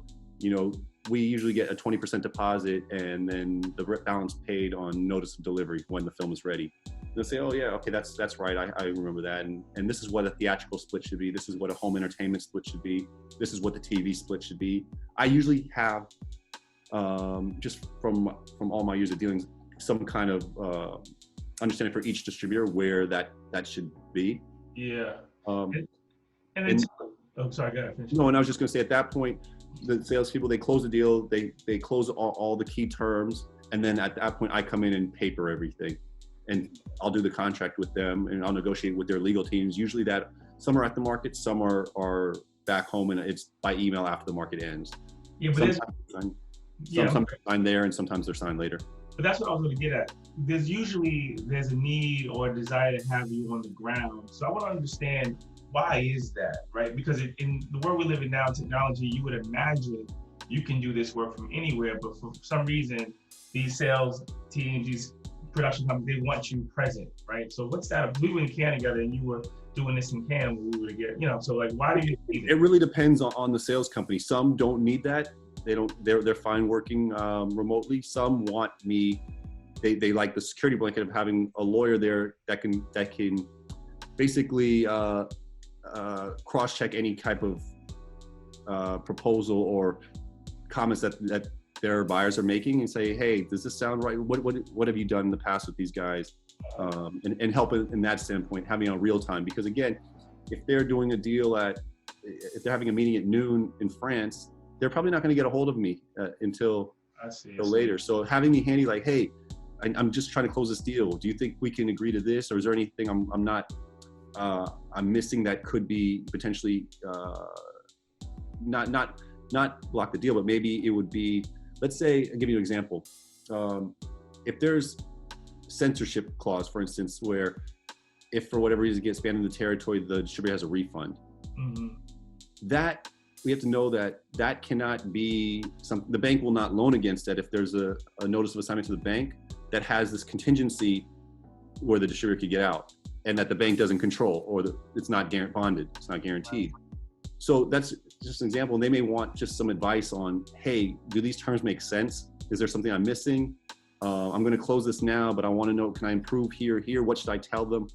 we usually get a 20% deposit, and then the balance paid on notice of delivery when the film is ready. They'll say, oh yeah, okay, that's right, I remember that, and this is what a theatrical split should be, this is what a home entertainment split should be, this is what the TV split should be. I usually have, just from all my years of dealings, some kind of understanding for each distributor where that should be. Yeah. And then, oh, sorry, go ahead. Finish. No, and I was just going to say at that point, the salespeople, they close the deal, they close all the key terms, and then at that point, I come in and paper everything, and I'll do the contract with them, and I'll negotiate with their legal teams. Usually that some are at the market, some are back home, and it's by email after the market ends. Yeah, but sometimes they're signed there, and sometimes they're signed later. But that's what I was going to get at. There's a need or a desire to have you on the ground. So I want to understand, why is that, right? Because in the world we live in now, technology, you would imagine you can do this work from anywhere, but for some reason, these sales teams, these production companies, they want you present, right? So what's that? We were in Cannes together, and you were doing this in Cannes when we were together, so like, why do you need it? It really depends on the sales company. Some don't need that. They're fine working remotely. Some want me, they like the security blanket of having a lawyer there that can basically cross-check any type of proposal or comments that their buyers are making and say, hey, does this sound right? What have you done in the past with these guys? And help in that standpoint, having on real time. Because again, if they're doing a deal if they're having a meeting at noon in France, they're probably not going to get a hold of me until later. So having me handy, like, hey, I'm just trying to close this deal. Do you think we can agree to this? Or is there anything I'm missing that could be potentially not block the deal, but maybe it would be, let's say, I'll give you an example. If there's censorship clause, for instance, where if for whatever reason it gets banned in the territory, the distributor has a refund. Mm-hmm. That we have to know that cannot be something, the bank will not loan against that if there's a notice of assignment to the bank that has this contingency where the distributor could get out and that the bank doesn't control, or it's not bonded, it's not guaranteed. So that's just an example. And they may want just some advice on, hey, do these terms make sense? Is there something I'm missing? I'm going to close this now, but I want to know, can I improve here? What should I tell them?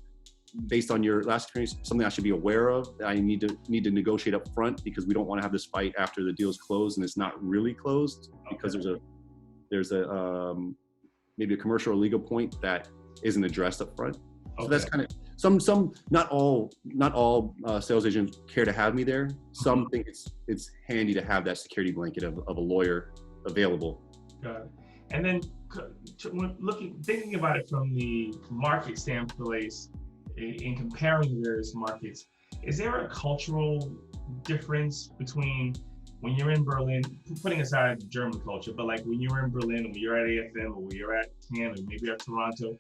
Based on your last experience, something I should be aware of that I need to negotiate up front, because we don't want to have this fight after the deal is closed and it's not really closed because there's a maybe a commercial or legal point that isn't addressed up front. So that's kind of some not all sales agents care to have me there. Some think it's handy to have that security blanket of a lawyer available. Got it. And then thinking about it from the market standpoint, in comparing various markets, is there a cultural difference between when you're in Berlin, putting aside German culture, but like when you're in Berlin, when you're at AFM, or when you're at Cannes, or maybe at Toronto,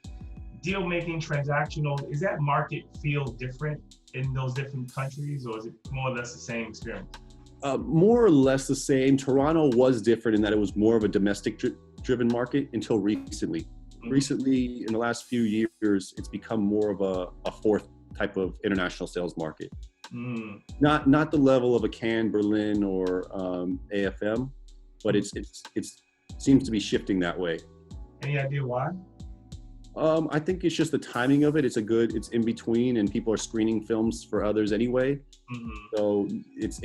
deal making, transactional, is that market feel different in those different countries, or is it more or less the same experience? More or less the same. Toronto was different in that it was more of a domestic driven market until recently. Recently, in the last few years, it's become more of a fourth type of international sales market. Not the level of a Cannes, Berlin, or AFM, but it seems to be shifting that way. Any idea why? I think it's just the timing of it. It's in between, and people are screening films for others anyway. Mm-hmm. So it's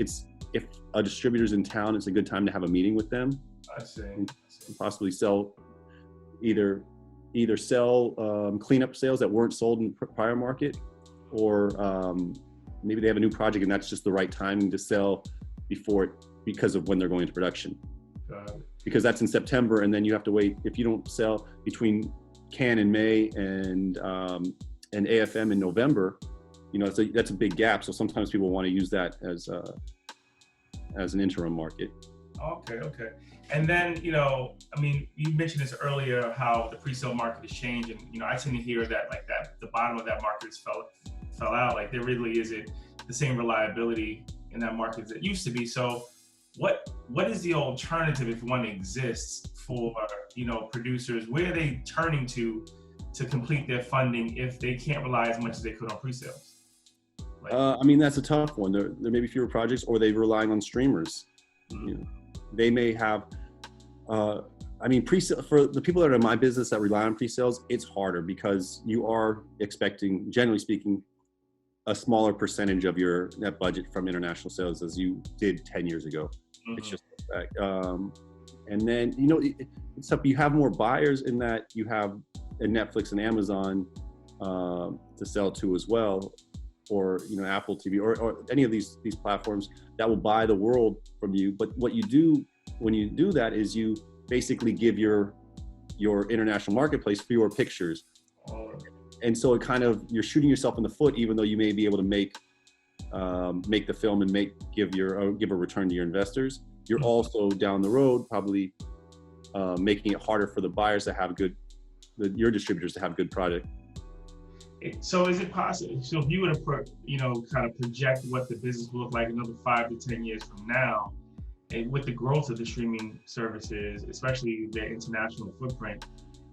if a distributor's in town, it's a good time to have a meeting with them. I see. And possibly sell either sell cleanup sales that weren't sold in prior market, or maybe they have a new project and that's just the right timing to sell because of when they're going into production. Got it. Because that's in September, and then you have to wait. If you don't sell between Cannes in May and AFM in November, that's a big gap. So sometimes people want to use that as an interim market. Okay. And then, you mentioned this earlier, how the pre-sale market has changed. And, I tend to hear that the bottom of that market has fell out. Like there really isn't the same reliability in that market as it used to be. So what is the alternative, if one exists, for, producers? Where are they turning to complete their funding if they can't rely as much as they could on pre-sales? That's a tough one. There may be fewer projects, or they're relying on streamers. Mm-hmm. They may have, pre-sale, for the people that are in my business that rely on pre-sales, it's harder because you are expecting, generally speaking, a smaller percentage of your net budget from international sales as you did 10 years ago. Mm-hmm. It's just that. And then, it's up, you have more buyers in that you have a Netflix and Amazon to sell to as well. or Apple TV or any of these platforms that will buy the world from you. But what you do when you do that is you basically give your international marketplace fewer pictures. And so it kind of, you're shooting yourself in the foot, even though you may be able to make the film and give a return to your investors. You're also down the road probably making it harder for the buyers to have your distributors to have good product. So is it possible? So if you were to kind of project what the business will look like another 5 to 10 years from now, and with the growth of the streaming services, especially their international footprint,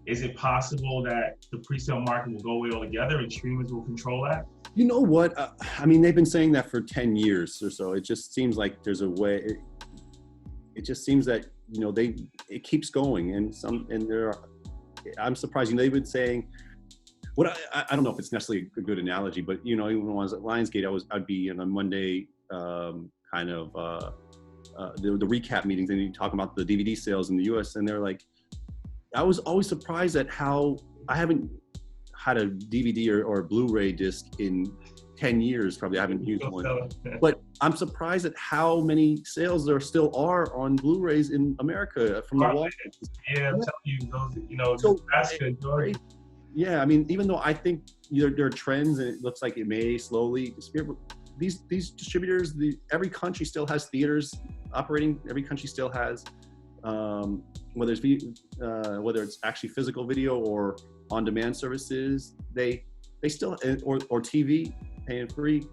is it possible that the pre-sale market will go away altogether and streamers will control that? You know what? I mean, they've been saying that for 10 years or so. It just seems like there's a way. It just seems that it keeps going, and I'm surprised. They've been saying. What I don't know if it's necessarily a good analogy, but even when I was at Lionsgate, I'd be on a Monday the recap meetings, and you talk about the DVD sales in the U.S. and they're like, I was always surprised at how I haven't had a DVD or a Blu-ray disc in 10 years. Probably I haven't used one, but I'm surprised at how many sales there still are on Blu-rays in America from the wall. Yeah, I'm telling you, those, that's good. Yeah, I mean, even though I think there are trends and it looks like it may slowly disappear, but these distributors, every country still has theaters operating. Every country still has, whether it's actually physical video or on-demand services, they still or TV paying free.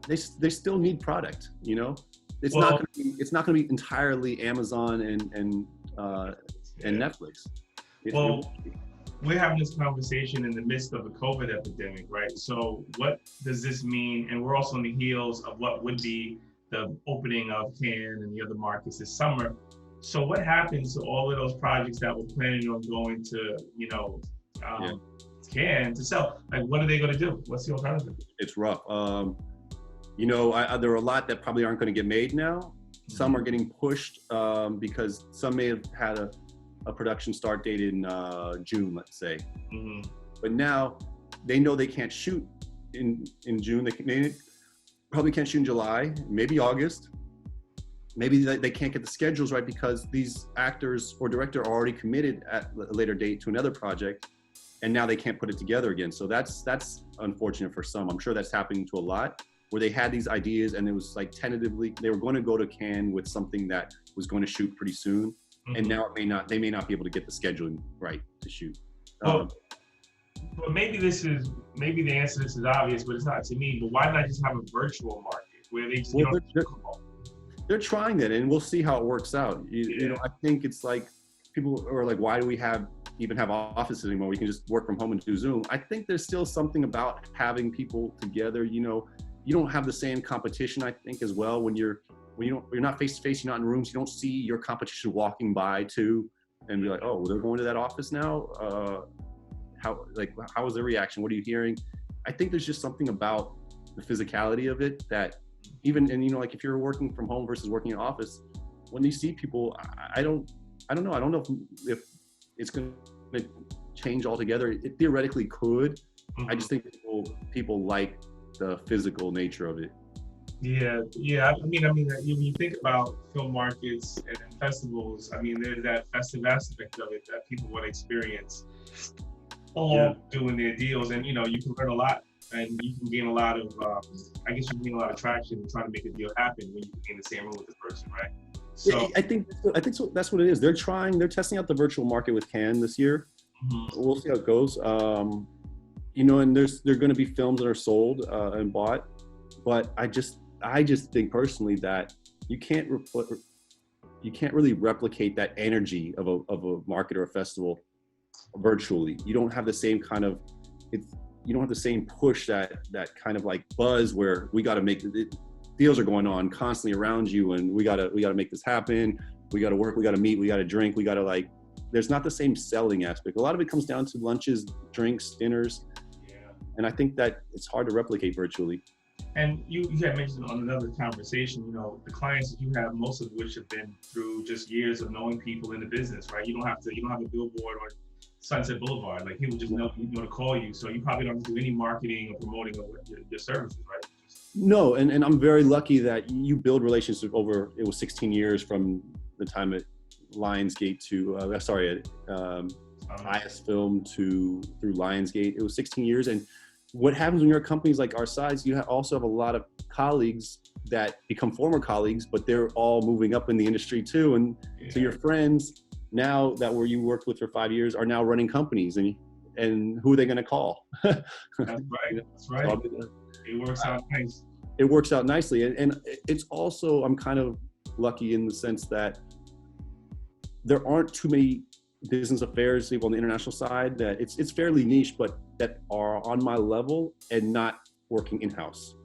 They still need product. It's not going to be entirely Amazon and Netflix. We're having this conversation in the midst of a COVID epidemic, right? So what does this mean? And we're also on the heels of what would be the opening of Cannes and the other markets this summer. So what happens to all of those projects that were planning on going to, Cannes to sell? Like, what are they going to do? What's the alternative? It's rough. There are a lot that probably aren't going to get made now. Some are getting pushed because some may have had a production start date in June, let's say. But now they know they can't shoot in June. They probably can't shoot in July, maybe August. Maybe they can't get the schedules right because these actors or director are already committed at a later date to another project, and now they can't put it together again. So that's unfortunate for some. I'm sure that's happening to a lot, where they had these ideas and it was like tentatively they were going to go to Cannes with something that was going to shoot pretty soon. And now they may not be able to get the scheduling right to shoot. But maybe the answer to this is obvious, but it's not to me. But why not just have a virtual market where they just they're trying that, and we'll see how it works out. I think it's like people are like, why do we even have offices anymore? We can just work from home and do Zoom. I think there's still something about having people together. You don't have the same competition, I think, as well when you're not face to face, you're not in rooms, you don't see your competition walking by too, and be like, oh, they're going to that office now. How was their reaction? What are you hearing? I think there's just something about the physicality of it that like if you're working from home versus working in office, when you see people, I don't know if it's going to change altogether. It theoretically could. I just think people like the physical nature of it. Yeah. I mean, when you think about film markets and festivals, I mean, there's that festive aspect of it that people want to experience doing their deals, and you can learn a lot, and you can gain a lot of, you can gain a lot of traction in trying to make a deal happen when you can be in the same room with the person, right? So I think so. That's what it is. They're testing out the virtual market with Cannes this year. We'll see how it goes. And there are going to be films that are sold and bought, but I just think personally that you can't really replicate that energy of a market or a festival virtually. You don't have the same kind of you don't have the same push, that kind of like buzz where we got to make it. Deals are going on constantly around you, and we gotta make this happen. We gotta work. We gotta meet. We gotta drink. We gotta There's not the same selling aspect. A lot of it comes down to lunches, drinks, dinners. And I think that it's hard to replicate virtually. And you had mentioned on another conversation, the clients that you have, most of which have been through just years of knowing people in the business, right? You don't have a billboard Sunset Boulevard. Like, he would just know to call you. So you probably don't have to do any marketing or promoting of your services, right? No, and I'm very lucky that you build relationships over, it was 16 years from the time at Lionsgate to, IS Film through Lionsgate. It was 16 years. And what happens when you're companies like our size, you also have a lot of colleagues that become former colleagues, but they're all moving up in the industry too. And so your friends now that where you worked with for 5 years are now running companies, and who are they going to call? That's right. That's right. So, it works out nice. It works out nicely. And it's also, I'm kind of lucky in the sense that there aren't too many business affairs people on the international side that it's fairly niche, but that are on my level and not working in-house.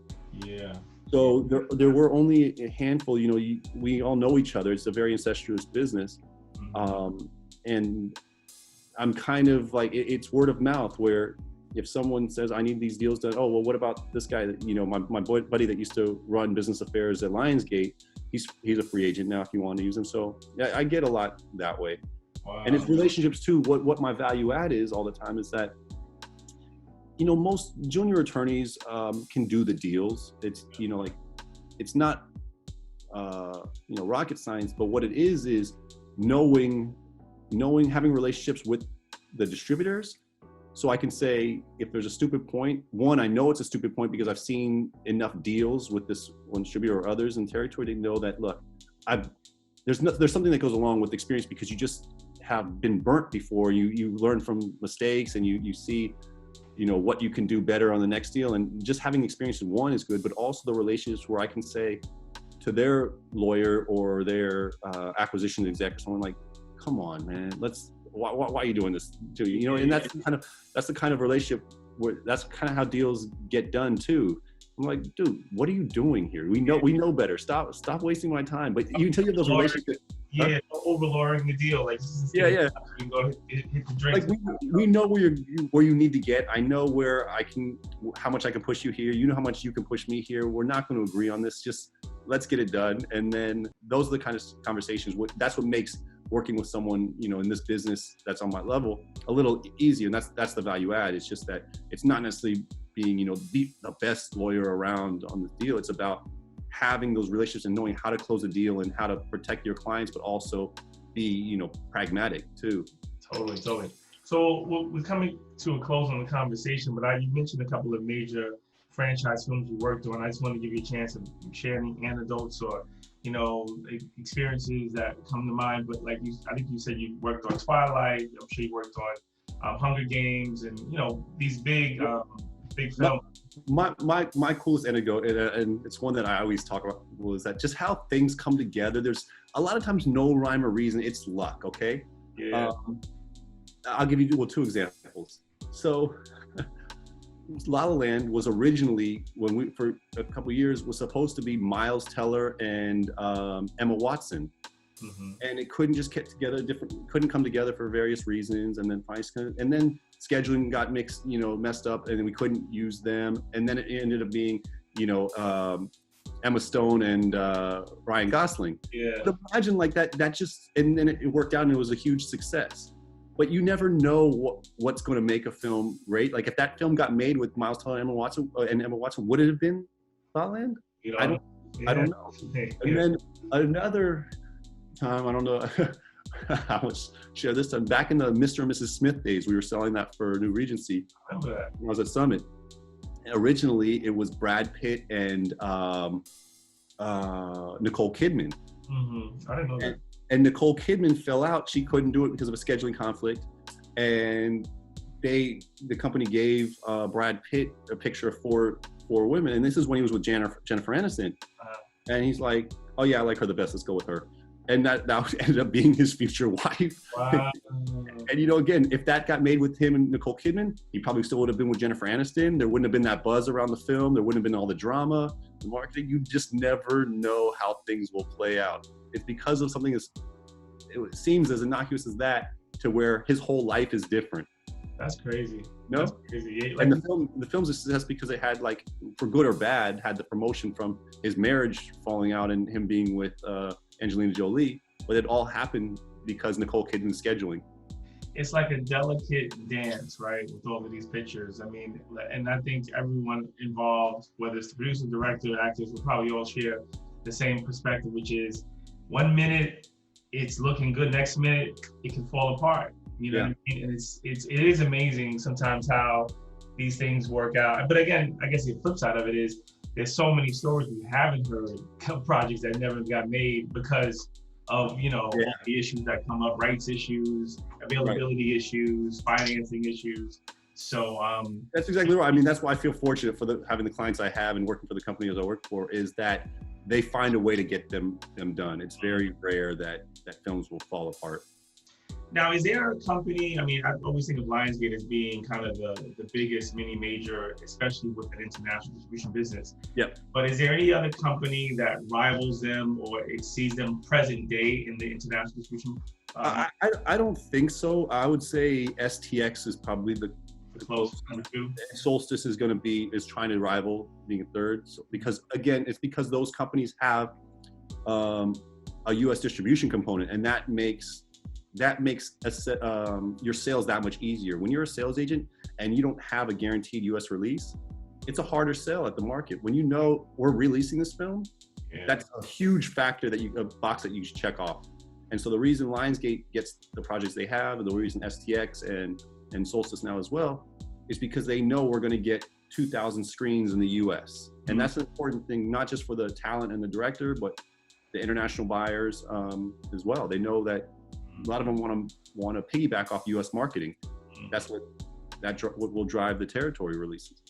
Yeah. So there were only a handful, we all know each other. It's a very incestuous business. Mm-hmm. And I'm kind of like, it's word of mouth, where if someone says, I need these deals done, oh, well, what about this guy that, my buddy that used to run business affairs at Lionsgate, he's a free agent now if you want to use him. So yeah, I get a lot that way. Wow. And it's relationships too. What my value add is all the time is that, most junior attorneys can do the deals. It's, it's not, rocket science, but what it is knowing, having relationships with the distributors. So I can say, if there's a stupid point, one, I know it's a stupid point because I've seen enough deals with this one distributor or others in territory to know that, look, there's something that goes along with experience, because you just have been burnt before. You learn from mistakes, and you see, what you can do better on the next deal. And just having experience in one is good, but also the relationships where I can say to their lawyer or their acquisition exec or someone, like, come on, man, why are you doing this to you? And that's the kind of relationship where that's kind of how deals get done too. I'm like, dude, what are you doing here? We know better. Stop wasting my time. But you until you have those relationships. Yeah, over-lowering the deal. Like, yeah. You go hit the drink. Like we know where you need to get. I know how much I can push you here. You know how much you can push me here. We're not going to agree on this. Just let's get it done. And then those are the kind of conversations. That's what makes working with someone, in this business that's on my level a little easier. And that's the value add. It's just that it's not necessarily being, the best lawyer around on the deal. It's about having those relationships and knowing how to close a deal and how to protect your clients, but also be, pragmatic too. Totally. So we're coming to a close on the conversation, but you mentioned a couple of major franchise films you worked on. I just want to give you a chance to share any anecdotes or, experiences that come to mind. But I think you said you worked on Twilight. I'm sure you worked on Hunger Games and, these big films. My coolest anecdote, and it's one that I always talk about, was that just how things come together. There's a lot of times no rhyme or reason. It's luck, okay? Yeah. I'll give you two examples. So La La Land was originally, for a couple of years, was supposed to be Miles Teller and Emma Watson. Mm-hmm. And it couldn't just get together, couldn't come together for various reasons. And then scheduling got messed up, and then we couldn't use them. And then it ended up being, Emma Stone and Ryan Gosling. Yeah. But imagine like that just, and then it worked out and it was a huge success. But you never know what's going to make a film great. Like if that film got made with Miles Teller and Emma Watson, would it have been La La Land? I don't know. And then another time, I don't know how much share this time, back in the Mr. and Mrs. Smith days, we were selling that for New Regency. I remember that. When I was at Summit. Originally, it was Brad Pitt and Nicole Kidman. Mm-hmm. I didn't know that. And Nicole Kidman fell out. She couldn't do it because of a scheduling conflict. And the company gave Brad Pitt a picture of four women. And this is when he was with Jennifer Aniston. And he's like, oh yeah, I like her the best. Let's go with her. And that ended up being his future wife. Wow. And again, if that got made with him and Nicole Kidman, he probably still would have been with Jennifer Aniston. There wouldn't have been that buzz around the film. There wouldn't have been all the drama, the marketing. You just never know how things will play out. It's because of something it seems as innocuous as that, to where his whole life is different. That's crazy. No? That's crazy. And the film's a success because it had, like, for good or bad, had the promotion from his marriage falling out and him being with Angelina Jolie, but it all happened because Nicole Kidman's scheduling. it's like a delicate dance, right? With all of these pictures. I mean, and I think everyone involved, whether it's the producer, director, actors, will probably all share the same perspective, which is 1 minute it's looking good, next minute it can fall apart. You know what I mean? And it is amazing sometimes how these things work out. But again, I guess the flip side of it is there's so many stories we haven't heard of projects that never got made because of all the issues that come up, rights issues, availability issues, financing issues. So that's exactly right. I mean, that's why I feel fortunate for having the clients I have and working for the companies I work for, is that they find a way to get them done. It's very rare that films will fall apart. Now, is there a company, I mean, I always think of Lionsgate as being kind of the biggest mini major, especially with an international distribution business. Yep. But is there any other company that rivals them or exceeds them present day in the international distribution? I don't think so. I would say STX is probably the close number two. Solstice is trying to rival being a third. So, because again, it's because those companies have a U.S. distribution component, and that makes your sales that much easier. When you're a sales agent and you don't have a guaranteed U.S. release, it's a harder sell at the market. When you know we're releasing this film, that's a huge factor, a box that you should check off. And so the reason Lionsgate gets the projects they have, and the reason STX and Solstice now as well, is because they know we're going to get 2,000 screens in the U.S. And that's an important thing, not just for the talent and the director, but the international buyers as well. They know that a lot of them want to piggyback off U.S. marketing. That's what will drive the territory releases.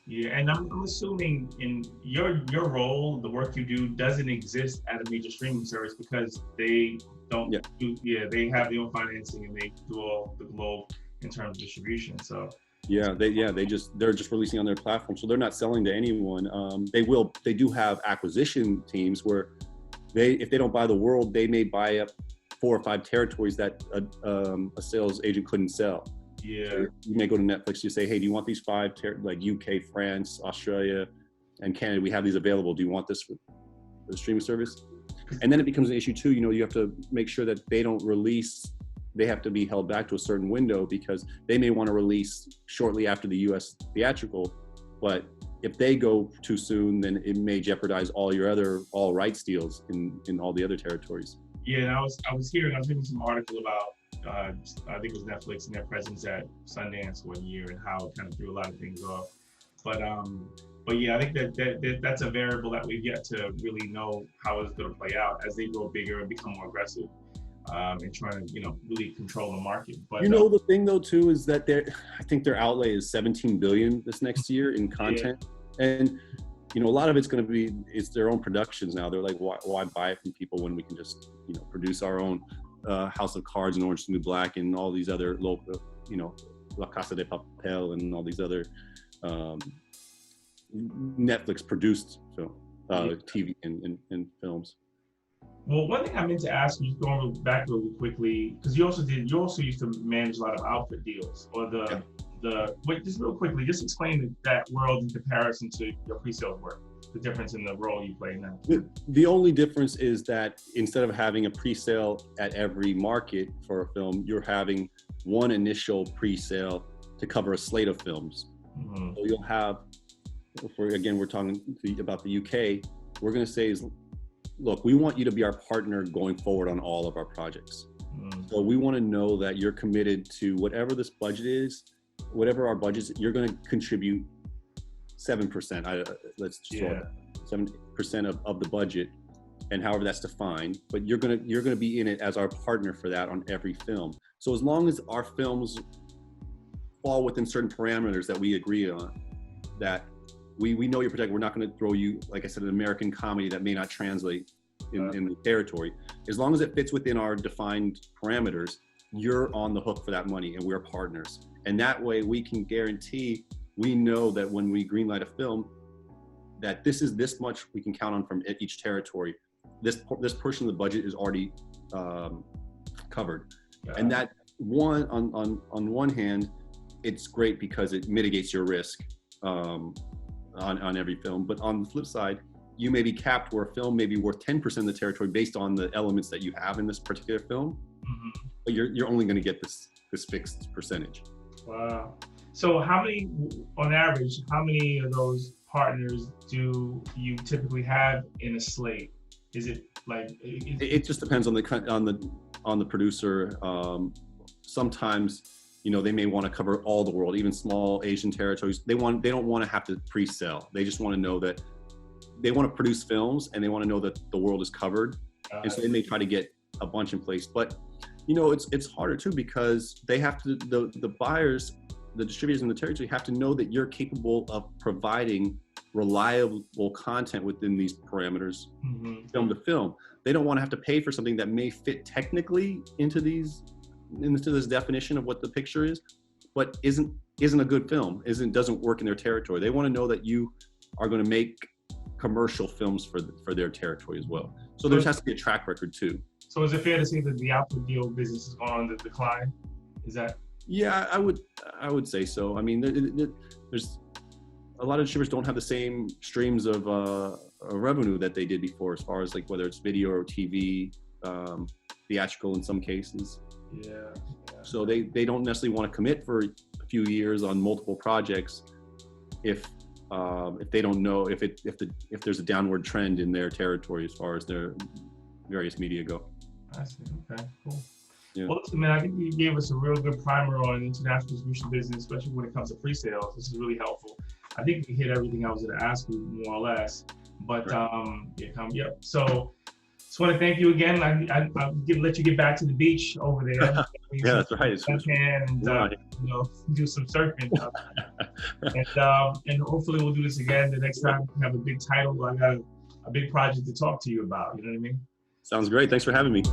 Yeah, and I'm assuming in your role, the work you do doesn't exist at a major streaming service because they don't they have their own financing and they do all the globe in terms of distribution. So they're just releasing on their platform, so they're not selling to anyone. They do have acquisition teams where if they don't buy the world, they may buy up 4 or 5 territories that a sales agent couldn't sell. Yeah. So you may go to Netflix, you say, hey, do you want these 5 like UK, France, Australia, and Canada? We have these available. Do you want this for the streaming service? And then it becomes an issue too. You have to make sure that they don't release. They have to be held back to a certain window because they may want to release shortly after the US theatrical, but if they go too soon, then it may jeopardize all rights deals in all the other territories. Yeah, and I was reading some article about I think it was Netflix and their presence at Sundance one year and how it kind of threw a lot of things off. But yeah, I think that's a variable that we've yet to really know how it's going to play out as they grow bigger and become more aggressive and trying to really control the market. But the thing though too is that I think their outlay is $17 billion this next year in content, and a lot of it's going to be their own productions now. They're like, why buy it from people when we can just produce our own House of Cards and Orange is the New Black and all these other local, La Casa de Papel and all these other Netflix produced TV and films. Well, one thing I meant to ask you, just going back really quickly, because you also used to manage a lot of output deals, or wait, just real quickly, just explain that world in comparison to your pre-sales work, the difference in the role you play now. The only difference is that instead of having a pre-sale at every market for a film, you're having one initial pre-sale to cover a slate of films. Mm-hmm. So you'll have, we're talking about the UK, we're going to say look, we want you to be our partner going forward on all of our projects. Mm-hmm. So we want to know that you're committed to whatever this budget is, whatever our budget is, you're going to contribute 7%. Let's just 7% of the budget, and however that's defined. But you're gonna be in it as our partner for that on every film. So as long as our films fall within certain parameters that we agree on, that we know you're protected. We're not going to throw you, like I said, an American comedy that may not translate in the territory. As long as it fits within our defined parameters, you're on the hook for that money, and we're partners. And that way we can guarantee, we know that when we greenlight a film, that this is this much we can count on from each territory. This portion of the budget is already covered. Yeah. And that on one hand, it's great because it mitigates your risk on every film. But on the flip side, you may be capped where a film may be worth 10% of the territory based on the elements that you have in this particular film. Mm-hmm. But you're only going to get this this fixed percentage. Wow. So on average, how many of those partners do you typically have in a slate? Is it like? It just depends on the producer. Sometimes, they may want to cover all the world, even small Asian territories. They don't want to have to pre-sell. They just want to know that they want to produce films and they want to know that the world is covered. And so they may try to get a bunch in place. But, it's harder too, because they have to, the buyers, the distributors in the territory have to know that you're capable of providing reliable content within these parameters, film to film. They don't want to have to pay for something that may fit technically into this definition of what the picture is, but isn't a good film, doesn't work in their territory. They want to know that you are going to make commercial films for their territory as well. So there has to be a track record too. So is it fair to say that the output deal business is going on the decline? Is that? Yeah, I would say so. I mean, there's a lot of distributors don't have the same streams of revenue that they did before, as far as like whether it's video or TV, theatrical in some cases. Yeah. So they don't necessarily want to commit for a few years on multiple projects if they don't know if there's a downward trend in their territory as far as their various media go. I see. Okay, cool. Yeah. Well, listen, man, I think you gave us a real good primer on international distribution business, especially when it comes to pre-sales. This is really helpful. I think we hit everything I was going to ask you, more or less. But yeah. So, just want to thank you again. I'll let you get back to the beach over there. Yeah, that's right. And do some surfing. And hopefully we'll do this again the next time we have a big title. I got a big project to talk to you about. You know what I mean? Sounds great. Thanks for having me.